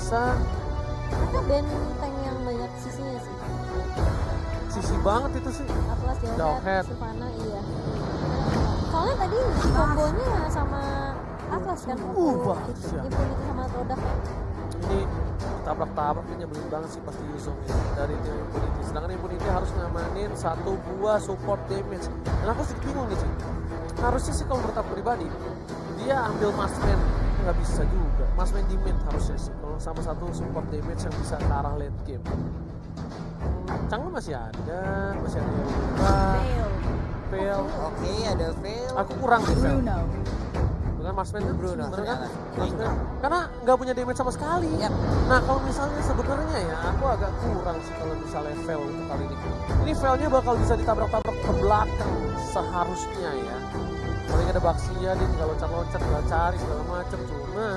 biasa. Mereka benteng yang banyak sisinya sih. Sisi banget itu sih. Atlas, Jauhead. Jauhead, Sivana, iya. Soalnya tadi kombonya sama Atlas kan. bagus ya. Impunity sama produk. Ini tabrak-tabrak ini nyebelin banget sih pasti Yuzong ini dari tim Impunity. Sedangkan Impunity harus ngamanin 1 buah support damage. Dan aku sedikit bingung nih sih. Harusnya sih kalau menurut aku pribadi, dia ambil Maskman. Nggak bisa juga. Maskman di mid harusnya sih. Kalau sama 1 support damage yang bisa ke arah late game. Chang'e masih ada Yura, Fail. Oke, ada Fail. Aku kurang sih Fail. Bruno. Dengan Marsman kan Bruno, bener kan? ternyata. Marsman. Karena nggak punya damage sama sekali. Yap. Nah kalau misalnya sebenarnya ya aku agak kurang sih kalau misalnya fail untuk kali ini. Ini failnya bakal bisa ditabrak-tabrak ke belakang seharusnya ya. Paling ada Baxia dia tinggal loncat-loncat, tinggal cari segala macam. Cuma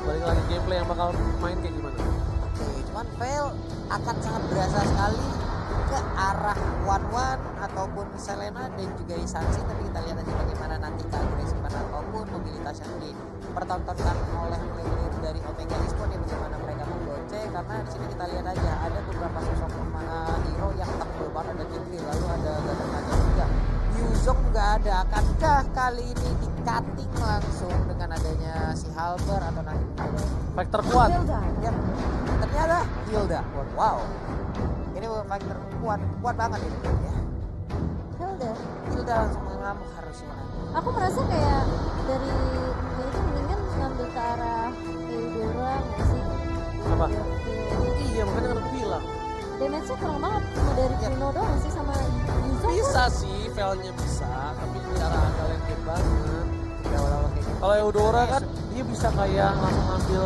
balik lagi gameplay yang bakal main kayak gimana. Oke, cuman Fail akan sangat berasa sekali ke arah One ataupun Selena dan juga Isansi, tapi kita lihat aja bagaimana nanti keagresivan ataupun mobilitas yang dipertontonkan oleh player dari Omega Esports ya, bagaimana mereka menggocek. Karena di sini kita lihat aja ada beberapa sosok hero yang tebel banget, ada Tigreal, lalu ada Gatotkaca juga, Yuzong juga ada. Akankah kali ini di-cutting langsung dengan adanya si Halber atau nanti Factor kuat. ya, ternyata Hilda. Wow, ini faktor kuat banget ini ya. Hilda langsung mengamuk harusnya nanti. Aku merasa kayak dari ini itu mendingan ngambil ke arah Eudora nggak sih? Apa? Feel. Iya makanya kan aku bilang. Damage-nya kurang banget, cuma dari Bruno doang sih sama Yuzong. Bisa sih, failnya bisa, tapi cara agak late game banget. Ya awal-awal kayak gitu. Kalau Eudora kan dia bisa kayak langsung ambil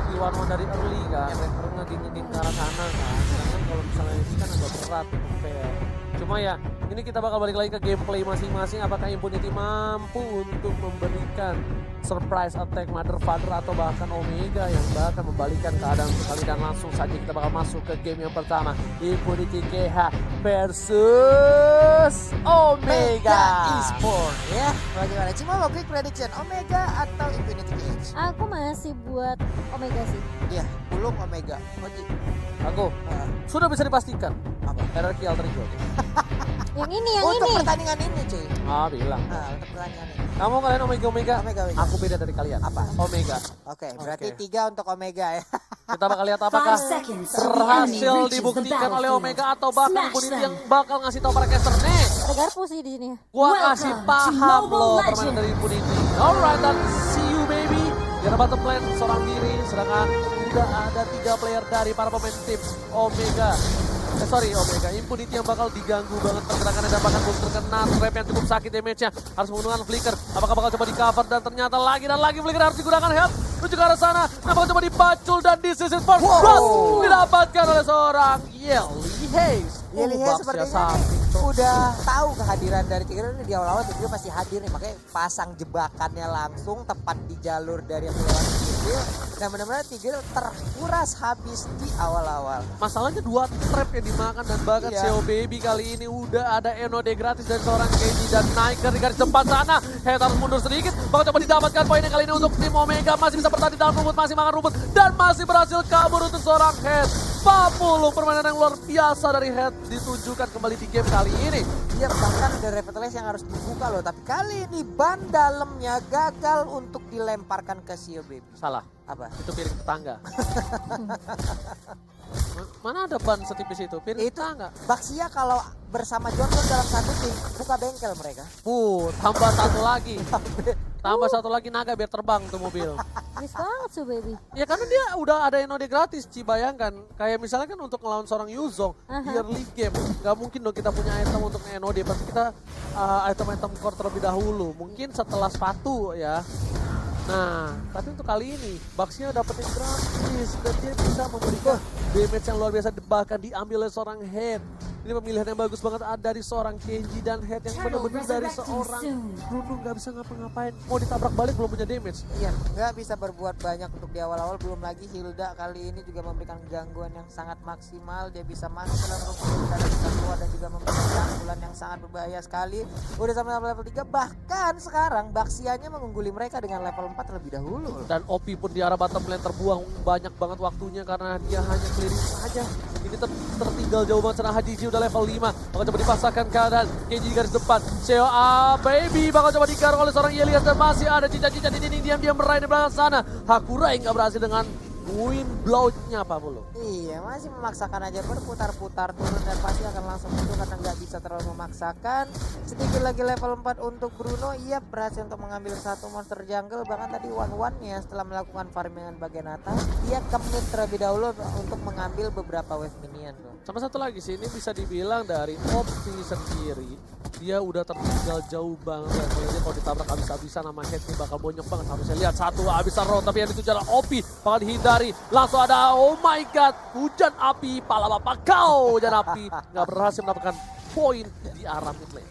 P11 dari early kan, terus ngeging ke arah sana kan. Sedangkan kalau misalnya ini kan agak berat untuk fail. Cuma ya, ini kita bakal balik lagi ke gameplay masing-masing. Apakah Impunity mampu untuk memberikan surprise attack Mother Father atau bahkan Omega yang bakal membalikan keadaan sekali. Dan langsung saja kita bakal masuk ke game yang pertama. Impunity KH versus Omega Esports ya. Bagaimana? Cuma mau quick prediction, Omega atau Infinity Cage? Aku masih buat Omega sih. Iya, belum Omega. Oji. Aku sudah bisa dipastikan Apa? hierarchy alter ego. Yang ini, Untuk pertandingan ini cuy. Bilang. Untuk pertandingan ini. Kamu kalian Omega. Omega. Aku beda dari kalian. Apa? Omega. Oke, berarti Oke. 3 untuk Omega ya. Kita bakal lihat apakah 5 seconds till the berhasil enemy reaches the dibuktikan oleh battlefield. Omega atau bahkan Smash Impunity them. yang bakal ngasih tau para caster nih. Ada Garpu sih di sini. Gua Welcome kasih to paham Mobile loh Legends. permainan dari Impunity. Alright, dan see you baby. Di bottom lane seorang diri, sedangkan udah ada 3 player dari para pemain tim Omega. Omega. Impunity yang bakal diganggu banget pergerakannya dan bahkan belum terkena trap yang cukup sakit damage-nya. Harus menggunakan flicker. Apakah bakal coba di cover dan ternyata lagi dan lagi flicker harus digunakan help. Menuju ke arah sana. Nah bakal coba dipacul dan this is it for Frost. Didapatkan oleh seorang Yeli Hayes. Yeli Hayes sepertinya udah tahu kehadiran dari Tigreal ini di awal-awal. Tigreal pasti hadir nih, makanya pasang jebakannya langsung tepat di jalur dari yang melewati Tigreal. Dan benar-benar Tigreal terkuras habis di awal-awal. Masalahnya 2 trap yang dimakan dan bahkan Iya. CEO Baby kali ini udah ada NOD gratis dari seorang KG dan naik dari garis depan sana. Head harus mundur sedikit, bakal coba didapatkan poinnya kali ini untuk tim Omega. Masih bisa bertahan di dalam rumput, masih makan rumput dan masih berhasil kabur untuk seorang Head. 40 permainan yang luar biasa dari Head ditunjukkan kembali di game kali ini. Iya, bahkan ada revitalize yang harus dibuka loh. Tapi kali ini ban dalamnya gagal untuk dilemparkan ke CEO Baby. Salah, Apa? itu piring tetangga. Mana ada ban setipis itu? Piring Itu tetangga. Baxia kalau bersama Johnson dalam satu tim, buka bengkel mereka. Tambah satu lagi. Tambah satu lagi naga biar terbang tuh mobil. Miss banget su baby. Ya karena dia udah ada NOD gratis, Ci, bayangkan. Kayak misalnya kan untuk ngelawan seorang Yuzong, di early game, gak mungkin dong kita punya item untuk NOD, pasti kita item-item core terlebih dahulu. Mungkin setelah sepatu ya. Nah, tapi untuk kali ini, Baxia dapetin gratis dan dia bisa memberikan damage yang luar biasa, bahkan diambil oleh seorang Head. Ini pemilihan yang bagus banget dari seorang Kenji dan Head yang benar-benar dari seorang Bruno nggak bisa ngapa-ngapain. Mau ditabrak balik belum punya damage. Iya, nggak bisa berbuat banyak untuk di awal-awal. Belum lagi Hilda kali ini juga memberikan gangguan yang sangat maksimal. Dia bisa masuk ke dalam rumput, Hilda bisa keluar dan juga memberikan gangguan yang sangat berbahaya sekali. Udah sampai level 3, bahkan sekarang Baxianya mengungguli mereka dengan level 4 terlebih dahulu. Dan OP pun di arah bottom lane terbuang banyak banget waktunya karena dia hanya clearing saja. Ini tertinggal jauh banget karena Hadiji udah level 5. Bakal coba dipasangkan keadaan Kenji di garis depan. Seo baby bakal coba digaruk oleh seorang Elias dan masih ada cica-cica di dinding diam-diam meraih di belakang sana. Hakurai nggak berhasil dengan wind blow-nya apa belum? Iya, masih memaksakan aja berputar-putar turun dan pasti akan langsung mundur karena nggak bisa terlalu memaksakan. Sedikit lagi level 4 untuk Bruno. Ia berhasil untuk mengambil satu monster jungle. Bahkan tadi one-one-nya setelah melakukan farming bagian atas, dia commit terlebih dahulu untuk mengambil beberapa wave minion tuh. Sama satu lagi sih, ini bisa dibilang dari Opti sendiri, dia udah tertinggal jauh banget. Levelnya kalau ditabrak habis-habisan sama Head ini bakal bonyok banget. Harusnya lihat satu habisan round, tapi yang dituju adalah Opti bakal dihindari. Langsung ada, oh my god, hujan api, pala bapak kau, hujan api. Nggak berhasil mendapatkan poin di arah mid lane.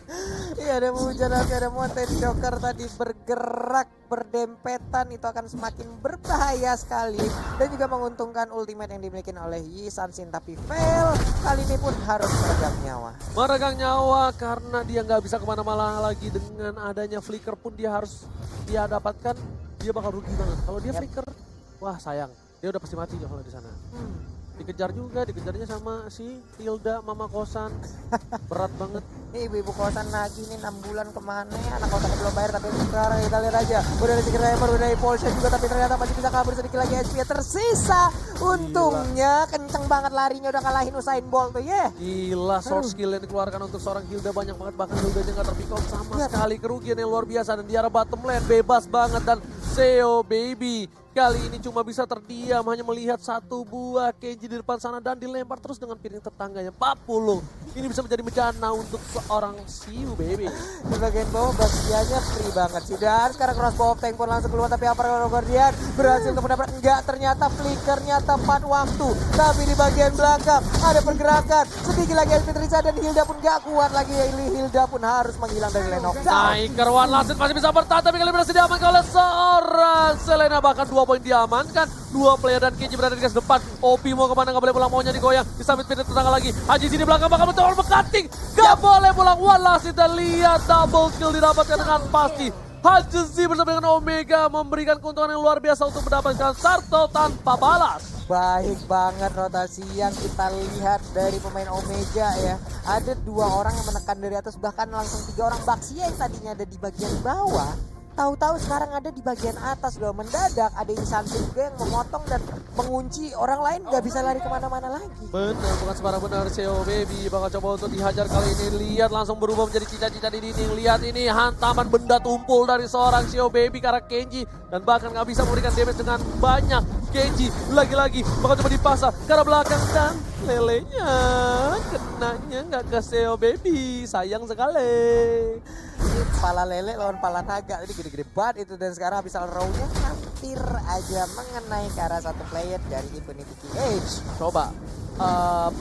Iya, ada hujan api, ada Mountain Joker tadi bergerak berdempetan, itu akan semakin berbahaya sekali dan juga menguntungkan ultimate yang dimiliki oleh Yi Sansin. Tapi fail kali ini pun harus meregang nyawa. Meregang nyawa karena dia nggak bisa kemana-mana lagi. Dengan adanya flicker pun dia harus dia dapatkan, dia bakal rugi banget. Kalau dia flicker, wah sayang, dia udah pasti mati kalau di sana. Dikejar juga, dikejarnya sama si Hilda, mama kosan. Berat banget. Ibu-ibu kosan lagi nih 6 bulan kemana ya? Anak kosan belum bayar tapi sekarang kita lihat aja. Udah ada Secret Hammer, udah ada Polsha juga tapi ternyata masih bisa kabur sedikit lagi HP tersisa. Untungnya kenceng banget larinya, udah kalahin Usain Bolt tuh ya. Gila, short skill yang dikeluarkan untuk seorang Hilda banyak banget. Bahkan Hildanya nggak terpick out sama sekali. Kerugian yang luar biasa dan di arah bottom lane bebas banget. Dan Seo baby kali ini cuma bisa terdiam, hanya melihat satu buah Kenji di depan sana dan dilempar terus dengan piring tetangganya. 40. Ini bisa menjadi bencana untuk seorang Siu baby. Di bagian bawah Baxianya free banget sih. Dan sekarang crossbow tank pun langsung keluar, tapi apa Guardian berhasil untuk mendapat, enggak, ternyata flickernya tepat waktu. Tapi di bagian belakang ada pergerakan. Sedikit lagi HP Trisa dan Hilda pun gak kuat lagi. Hilda pun harus menghilang dari lane knockdown. Striker One Last Hit masih bisa bertahan, tapi kali berhasil diamankan oleh seorang Selena. Bahkan 2 poin diamankan. 2 player dan Kenji berada di garis depan. Opi mau kemana, gak boleh pulang, maunya digoyang. Disambit pindah tetangga lagi. Haji di belakang bakal mencoba berkating. Gak boleh pulang. One Last Hit dan lihat double kill didapatkan dengan pasti. Haji bersama dengan Omega memberikan keuntungan yang luar biasa untuk mendapatkan Sarto tanpa balas. Baik banget rotasi yang kita lihat dari pemain Omega ya. Ada 2 orang yang menekan dari atas, bahkan langsung 3 orang. Baxia yang tadinya ada di bagian bawah, tahu-tahu sekarang ada di bagian atas loh. Mendadak ada instansi juga yang memotong dan mengunci orang lain, gak bisa lari kemana-mana lagi. Benar, bukan sembarang benar. Seo baby bakal coba untuk dihajar kali ini. Lihat langsung berubah menjadi cica-cica di dinding. Lihat ini hantaman benda tumpul dari seorang Seo baby karena Kenji. Dan bahkan gak bisa memberikan damage dengan banyak. Kenji lagi-lagi bakal coba dipasang ke arah belakang dan lelenya kenanya nggak ke Seo baby. Sayang sekali. Ini pala lele lawan pala naga, tadi gede-gede banget itu. Dan sekarang habis row-nya hampir aja mengenai ke arah satu player dari Infinity Age. Coba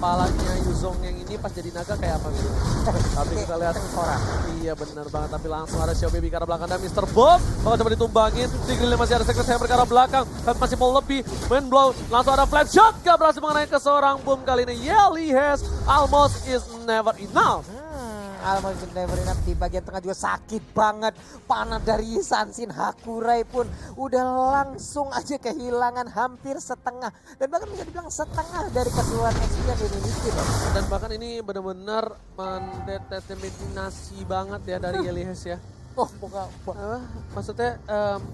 palanya Yuzong yang ini pas jadi naga kayak apa gitu. Tapi kita lihat orang. Iya benar banget, tapi langsung ada Xiao Baby ke arah belakang dan Mr. Bob bakal coba ditumbangin. Di grillnya masih ada Secret Hammer ke arah belakang dan masih mau lebih. Wind blow, langsung ada flat shot, gak berhasil mengenai ke seorang Boom kali ini. Yelly has almost is never enough. Almost never enough. Di bagian tengah juga sakit banget. Panah dari Sansin. Hakurai pun udah langsung aja kehilangan hampir setengah. Dan bahkan bisa dibilang setengah dari keseluruhan XP yang dimiliki. Dan bahkan ini benar-benar mendeterminasi banget ya dari Elias ya. Oh, bukan. Maksudnya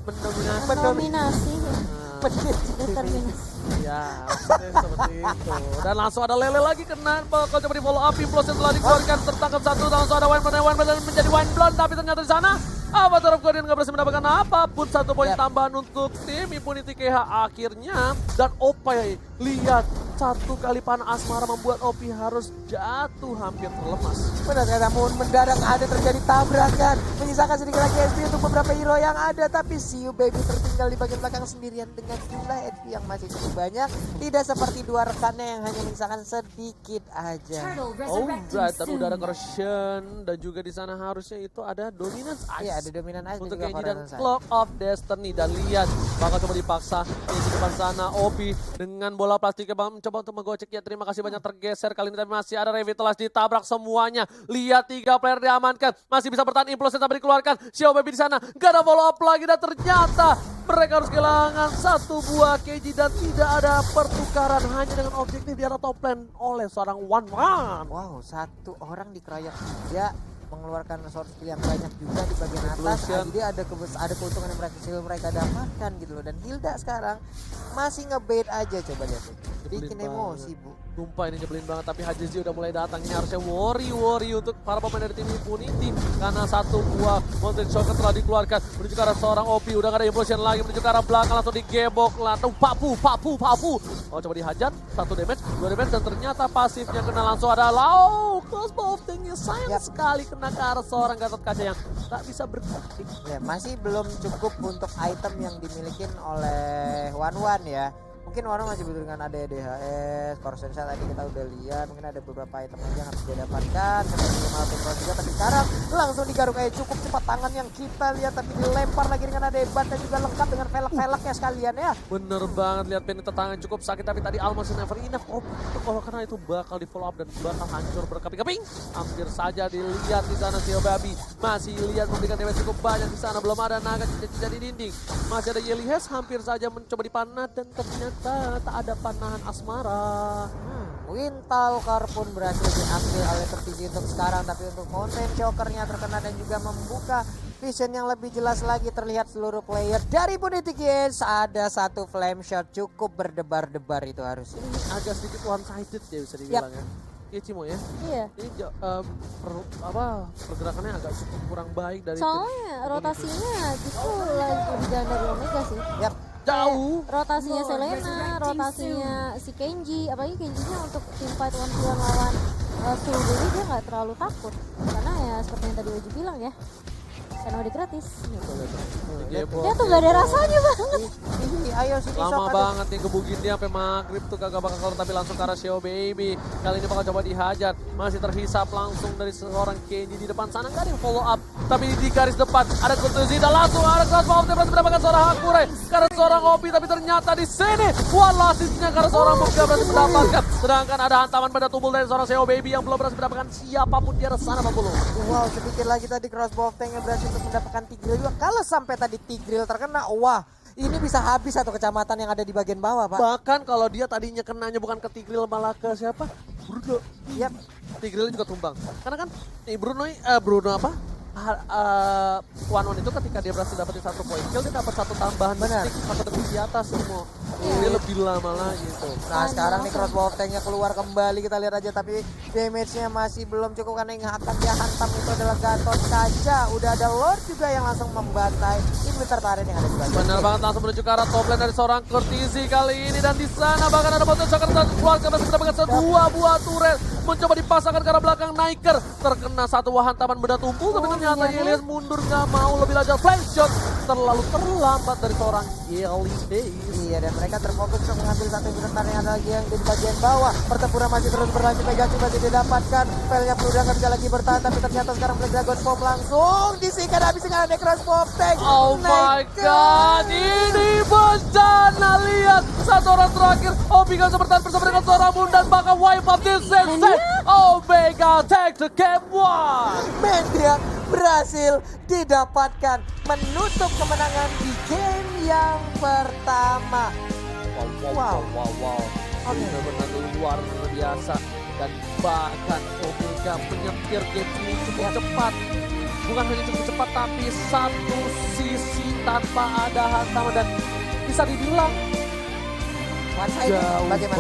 mendominasi. Mendominasi ya. Determinasi. Ya, maksudnya seperti itu. Dan langsung ada Lele lagi kena. Bakal coba di follow up. Impulse yang telah dikeluarkan tertangkap satu. Langsung ada Wine Blonde menjadi Wine Blonde. Tapi ternyata di sana Avatar of Guardian gak berhasil mendapatkan apapun. 1 poin tambahan untuk tim Impunity KH akhirnya. Dan Opai lihat Satu kali panah asmara membuat OP harus jatuh hampir terlepas. Benar, namun mendadak ada terjadi tabrakan. Menyisakan sedikit lagi HP untuk beberapa hero yang ada. Tapi Siu Baby tertinggal di bagian belakang sendirian dengan jumlah HP yang masih cukup banyak. Tidak seperti dua rekannya yang hanya menyisakan sedikit aja. Alright, dan udah ada correction dan juga di sana harusnya itu ada dominance ice. Iya, ada dominan aja Untuk juga Kenji dan Coruscant. Clock of Destiny. Dan lihat bakal coba dipaksa di depan sana OP dengan bola plastiknya mencoba untuk menggocek ya. Terima kasih banyak tergeser kali ini, tapi masih ada Revitalize ditabrak semuanya. Lihat 3 player diamankan, masih bisa bertahan, implosive tapi dikeluarkan. Xiao Baby di sana gak ada follow up lagi dan ternyata mereka harus kehilangan 1 buah KG dan tidak ada pertukaran hanya dengan objektif di arah top lane oleh seorang One Man. Wow, 1 orang dikeroyok 3, mengeluarkan source skill yang banyak juga di bagian atas. Explosion. Jadi ada keuntungan yang mereka dapatkan gitu loh. Dan Hilda sekarang masih ngebait aja, coba lihat tuh. Bikin Nyebelin emosi, banget. Bu. Sumpah ini nyebelin banget, tapi Hajizi udah mulai datang. Ini harusnya worry untuk para pemain dari tim Impunity. Karena 1 buah Mountain Shocker telah dikeluarkan. Menuju ke arah seorang OP, udah gak ada implosion lagi. Menuju ke arah belakang, langsung digebok. Langsung papu. Oh coba dihajar, 1 damage, 2 damage. Dan ternyata pasifnya kena langsung ada Lau. Crossbow of Thing-nya sayang sekali kena ke arah seorang Gatot Kaca yang tak bisa bergerak. Ya, masih belum cukup untuk item yang dimiliki oleh One ya. Mungkin orang masih butuh dengan ada DHS, Coruscant tadi kita udah lihat, mungkin ada beberapa item aja yang harus dia dapatkan, seperti Maltese Cross juga, tapi sekarang langsung digaruk kayak cukup cepat tangan yang kita lihat, tapi dilempar lagi dengan ada hebat dan juga lengkap dengan velg-velgnya sekalian ya. Bener banget, lihat penetra tangan cukup sakit, tapi tadi almost never enough. Oh, kalau karena itu bakal di follow up dan bakal hancur berkeping-keping. Hampir saja dilihat di sana Xiao Baby masih lihat memberikan damage cukup banyak di sana, belum ada naga cincin di dinding. Masih ada Yelihes hampir saja mencoba dipanah dan ternyata tak ada panahan asmara. Wintalker pun berhasil diambil oleh Tertiji untuk sekarang, tapi untuk Mountain Choker-nya terkena dan juga membuka vision yang lebih jelas lagi. Terlihat seluruh player dari Impunity Kids ada 1 flame shot, cukup berdebar-debar itu harusnya. Ini agak sedikit one sided ya bisa dibilang ya. Iya Cimo ya. Iya. Ini pergerakannya agak cukup kurang baik dari Soalnya rotasinya justru lebih jalan dari Omega sih. Yap. jauh. Rotasinya Selena, rotasinya si Kenji, apalagi Kenjinya untuk team fight one to one lawan Sul Baby dia nggak terlalu takut. Karena ya seperti yang tadi Oji bilang ya, karena udah gratis. Digebok. Dia tuh gak ada rasanya banget. Ayo sini Lama sok, aduh. banget nih gebugin dia sampai maghrib tuh kagak bakal keluar, tapi langsung ke arah Xiao Baby. Kali ini bakal coba dihajar. Masih terhisap langsung dari seorang Kenji di depan sana, nggak ada yang follow up. Tapi di garis depan ada Kutuzi dan langsung ada Crossbow berhasil mendapatkan seorang Hakure karena seorang Opi, tapi ternyata di sini walasisnya karena seorang Muga berhasil mendapatkan. Sedangkan ada hantaman pada tubuh dari seorang Xiao Baby yang belum berhasil mendapatkan siapapun di arah sana 40. Wow, sedikit lagi tadi Crossbow of Tank yang berhasil untuk mendapatkan Tigreal juga. Kalau sampai tadi Tigreal terkena, wah ini bisa habis 1 kecamatan yang ada di bagian bawah, Pak. Bahkan kalau dia tadinya kenanya bukan ke Tigreal malah ke siapa? Bruno. Yap. Tigreal juga tumbang. Karena kan nih Bruno apa? One itu ketika dia berhasil dapetin 1 poin kill, dia dapat 1 tambahan Benar. stick 1 detik di atas semua. Iya. Dia lebih lama lagi tuh. Nah sekarang nih Crossbow of Tank-nya keluar kembali, kita lihat aja, tapi damage-nya masih belum cukup karena yang akan dia hantam itu adalah Gatot Kaca. Udah ada Lord juga yang langsung membantai inhibitor turret yang ada di bagian. Benar banget, langsung menuju ke arah top lane dari seorang Courtesy kali ini, dan di sana bahkan ada Mountain Shocker dan keluar karena sudah mendapatkan 2 buah turret. Mencoba dipasangkan ke arah belakang Niker, terkena 1 buah hantaman benda tumpul, tapi ternyata iya. Yelias mundur nggak mau, lebih lanjut flash shot terlalu terlambat dari seorang Yelias. Iya, dan mereka terfokus untuk mengambil 1 inhibitor yang ada lagi yang di bagian bawah. Pertempuran masih terus berlanjut, Pegasus masih didapatkan. Failnya Pluda nggak bisa lagi bertahan, tapi ternyata sekarang Black Dragon Pop langsung disikat habis dengan ada Crossbow of Tank. Oh my god, ini bencana. Lihat 1 orang terakhir, Omega bisa bertahan bersama dengan seorang Bunda, bahkan wipe up this set. Omega take the game 1. Mendiak berhasil didapatkan, menutup kemenangan di game yang pertama. Wow. Oke. Benar-benar luar biasa, dan bahkan Omega menyetir game ini cukup cepat. Bukan hanya cukup cepat, tapi 1 sisi tanpa ada hantaman, dan bisa dibilang One side, jauh bagaimana?